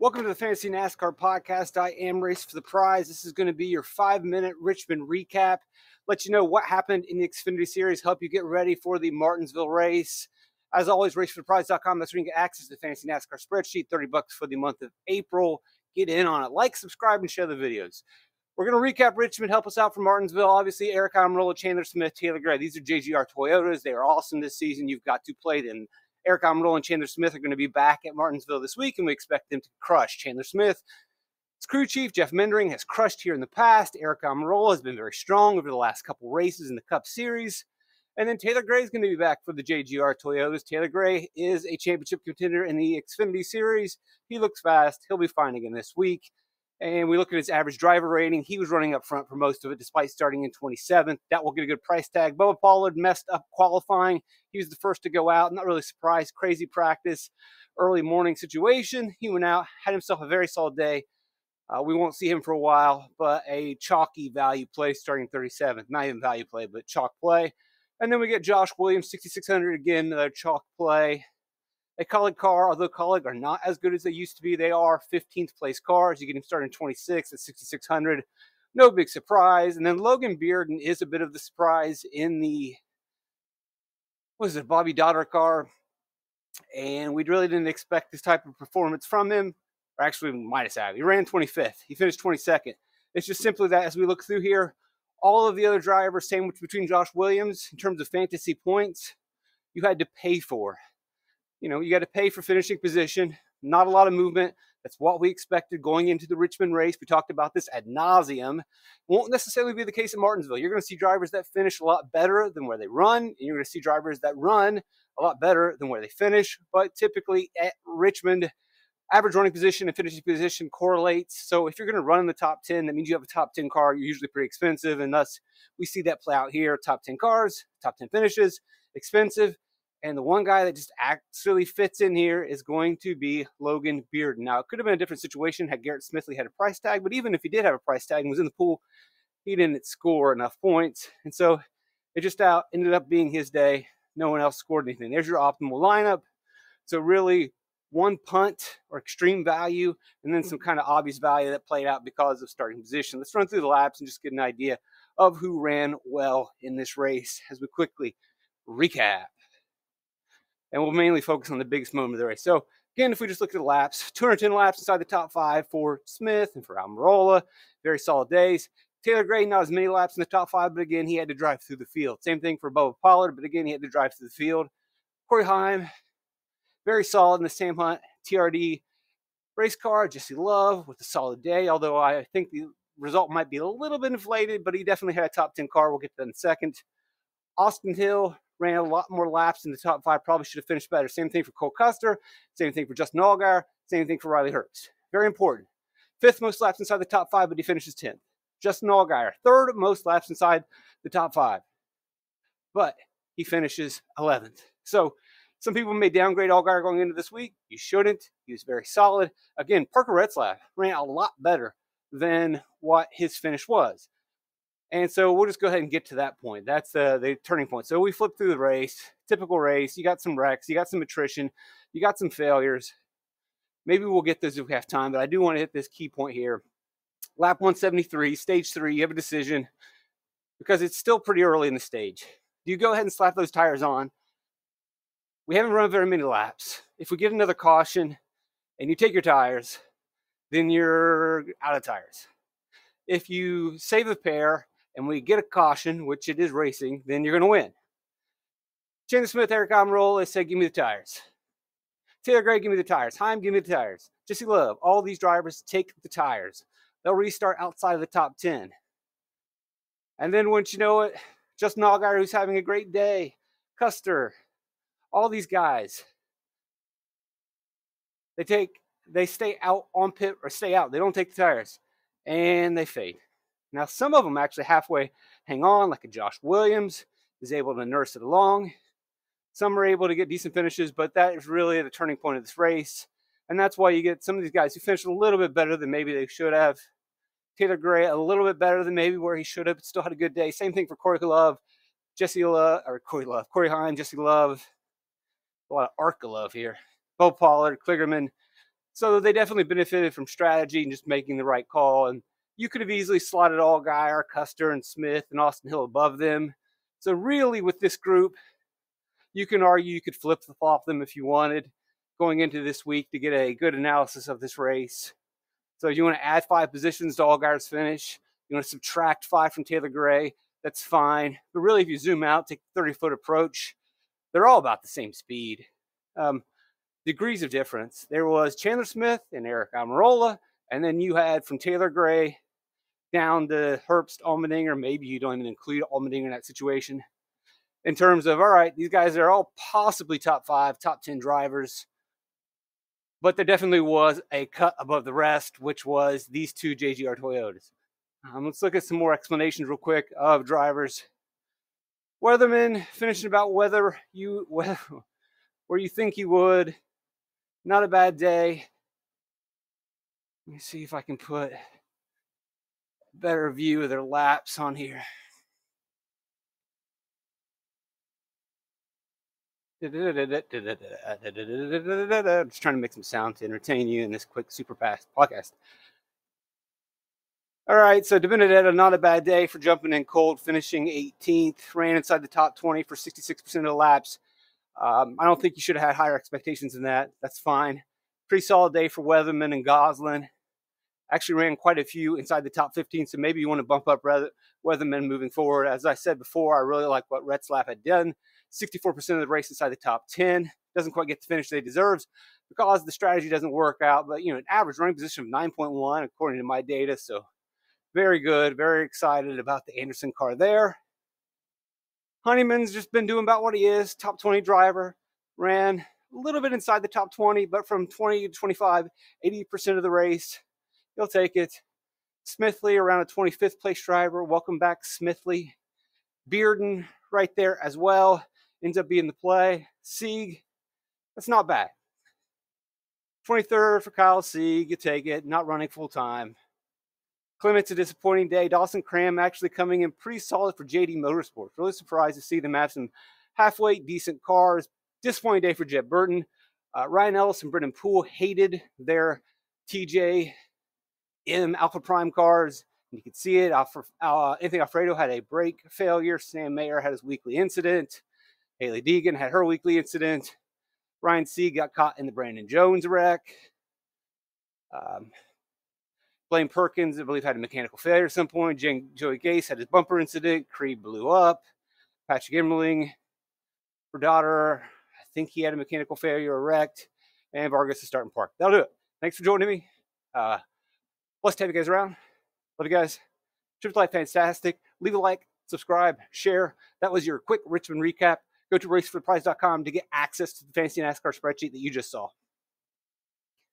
Welcome to the Fantasy NASCAR Podcast. I am Race for the Prize. This is going to be your 5-minute Richmond recap. Let you know what happened in the Xfinity Series, help you get ready for the Martinsville race. As always, racefortheprize.com. That's where you can get access to the Fantasy NASCAR spreadsheet, $30 for the month of April. Get in on it. Like, subscribe, and share the videos. We're going to recap Richmond, help us out from Martinsville. Obviously, Eric Almirola, Chandler Smith, Taylor Gray. These are JGR Toyotas. They are awesome this season. You've got to play them. Eric Almirola and Chandler Smith are going to be back at Martinsville this week, and we expect them to crush. Chandler Smith, his crew chief, Jeff Mendering, has crushed here in the past. Eric Almirola has been very strong over the last couple races in the Cup Series. And then Taylor Gray is going to be back for the JGR Toyotas. Taylor Gray is a championship contender in the Xfinity Series. He looks fast. He'll be fine again this week. And we look at his average driver rating. He was running up front for most of it, despite starting in 27th. That will get a good price tag. Bubba Pollard messed up qualifying. He was the first to go out. Not really surprised. Crazy practice. Early morning situation. He went out, had himself a very solid day. We won't see him for a while, but a chalky value play starting 37th. Not even value play, but chalk play. And then we get Josh Williams, 6,600 again, another chalk play. A Colleague car, although Colleague are not as good as they used to be, they are 15th place cars. You get him started in 26 at 6,600. No big surprise. And then Logan Bearden is a bit of the surprise in the, Bobby Dotter car. And we really didn't expect this type of performance from him. Or actually, might as have. He ran 25th. He finished 22nd. It's just simply that as we look through here, all of the other drivers, sandwiched between Josh Williams, in terms of fantasy points, you had to pay for. You got to pay for finishing position. Not a lot of movement. That's what we expected going into the Richmond race. We talked about this ad nauseum. Won't necessarily be the case at Martinsville. You're going to see drivers that finish a lot better than where they run, and you're going to see drivers that run a lot better than where they finish. But typically at Richmond, average running position and finishing position correlates. So if you're going to run in the top 10, that means you have a top 10 car. You're usually pretty expensive, and thus we see that play out here. Top 10 cars, top 10 finishes, expensive. And the one guy that just actually fits in here is going to be Logan Bearden. Now, it could have been a different situation had Garrett Smithley had a price tag, but even if he did have a price tag and was in the pool, he didn't score enough points. And so it just ended up being his day. No one else scored anything. There's your optimal lineup. So really, one punt or extreme value, and then some kind of obvious value that played out because of starting position. Let's run through the laps and just get an idea of who ran well in this race as we quickly recap. And we'll mainly focus on the biggest moment of the race. So, again, if we just look at the laps, 210 laps inside the top 5 for Smith and for Almirola. Very solid days. Taylor Gray, not as many laps in the top 5, but again, he had to drive through the field. Same thing for Bubba Pollard, but again, he had to drive through the field. Corey Heim, very solid in the Sam Hunt TRD race car. Jesse Love with a solid day, although I think the result might be a little bit inflated, but he definitely had a top 10 car. We'll get to that in a second. Austin Hill ran a lot more laps in the top 5. Probably should have finished better. Same thing for Cole Custer. Same thing for Justin Allgaier. Same thing for Riley Herbst. Very important. 5th most laps inside the top 5, but he finishes 10th. Justin Allgaier, 3rd most laps inside the top 5, but he finishes 11th. So some people may downgrade Allgaier going into this week. You shouldn't. He was very solid. Again, Parker Retzlaff ran a lot better than what his finish was. And so we'll just go ahead and get to that point. That's the turning point. So we flip through the race. Typical race. You got some wrecks. You got some attrition. You got some failures. Maybe we'll get those if we have time, but I do want to hit this key point here. Lap 173, stage 3, you have a decision because it's still pretty early in the stage. Do you go ahead and slap those tires on? We haven't run very many laps. If we get another caution and you take your tires, then you're out of tires. If you save a pair and we get a caution, which it is racing, then you're going to win. Chandler Smith, Eric Almirola said, give me the tires. Taylor Gray, give me the tires. Heim, give me the tires. Jesse Love, all these drivers take the tires. They'll restart outside of the top 10. And then once you know it, Justin Allgaier, who's having a great day, Custer, all these guys, they stay out on pit or stay out. They don't take the tires. And they fade. Now, some of them actually halfway hang on, like a Josh Williams is able to nurse it along. Some are able to get decent finishes, but that is really the turning point of this race. And that's why you get some of these guys who finish a little bit better than maybe they should have. Taylor Gray, a little bit better than maybe where he should have, but still had a good day. Same thing for Corey Heim, Jesse Love. A lot of ARCA love here. Bo Pollard, Kligerman, So they definitely benefited from strategy and just making the right call. And you could have easily slotted Allgaier, Custer, and Smith and Austin Hill above them. So really with this group, you can argue you could flip-flop them if you wanted going into this week to get a good analysis of this race. So you want to add 5 positions to Allgaier's finish. You want to subtract 5 from Taylor Gray. That's fine. But really, if you zoom out, take a 30-foot approach, they're all about the same speed. Degrees of difference. There was Chandler Smith and Eric Almirola, and then you had from Taylor Gray down to Herbst, Allmendinger. Maybe you don't even include Allmendinger in that situation. In terms of, all right, these guys are all possibly top 5, top 10 drivers. But there definitely was a cut above the rest, which was these 2 JGR Toyotas. Let's look at some more explanations real quick of drivers. Weatherman finishing about where you think he would. Not a bad day. Let me see if I can put a better view of their laps on here. Just trying to make some sound to entertain you in this quick super fast podcast. All right, so DiBenedetto, not a bad day for jumping in cold, finishing 18th, ran inside the top 20 for 66% of the laps. I don't think you should have had higher expectations than that. That's fine. Pretty solid day for Weatherman and Gosselin. Actually ran quite a few inside the top 15, so maybe you want to bump up Weatherman moving forward. As I said before, I really like what Retzlaff had done. 64% of the race inside the top 10. Doesn't quite get the finish that he deserves because the strategy doesn't work out. But, an average running position of 9.1 according to my data. So very good. Very excited about the Anderson car there. Honeyman's just been doing about what he is. Top 20 driver. Ran a little bit inside the top 20, but from 20 to 25, 80% of the race. He'll take it. Smithley around a 25th place driver. Welcome back, Smithley. Bearden right there as well. Ends up being the play. Sieg, that's not bad. 23rd for Kyle Sieg. You take it. Not running full time. Clement's a disappointing day. Dawson Cram actually coming in pretty solid for JD Motorsports. Really surprised to see them have some halfway decent cars. Disappointing day for Jeb Burton. Ryan Ellis and Brendan Poole hated their TJ M Alpha Prime cars. You can see it. Anthony Alfredo had a brake failure. Sam Mayer had his weekly incident. Haley Deegan had her weekly incident. Ryan Sieg got caught in the Brandon Jones wreck. Blaine Perkins, I believe, had a mechanical failure at some point. Joey Gase had his bumper incident. Creed blew up. Patrick Immerling, Daughter, I think he had a mechanical failure or wrecked. And Vargas is starting park. That'll do it. Thanks for joining me. Blessed to have you guys around. Love you guys. Triple Life fantastic. Leave a like, subscribe, share. That was your quick Richmond recap. Go to racefortheprize.com to get access to the fantasy NASCAR spreadsheet that you just saw.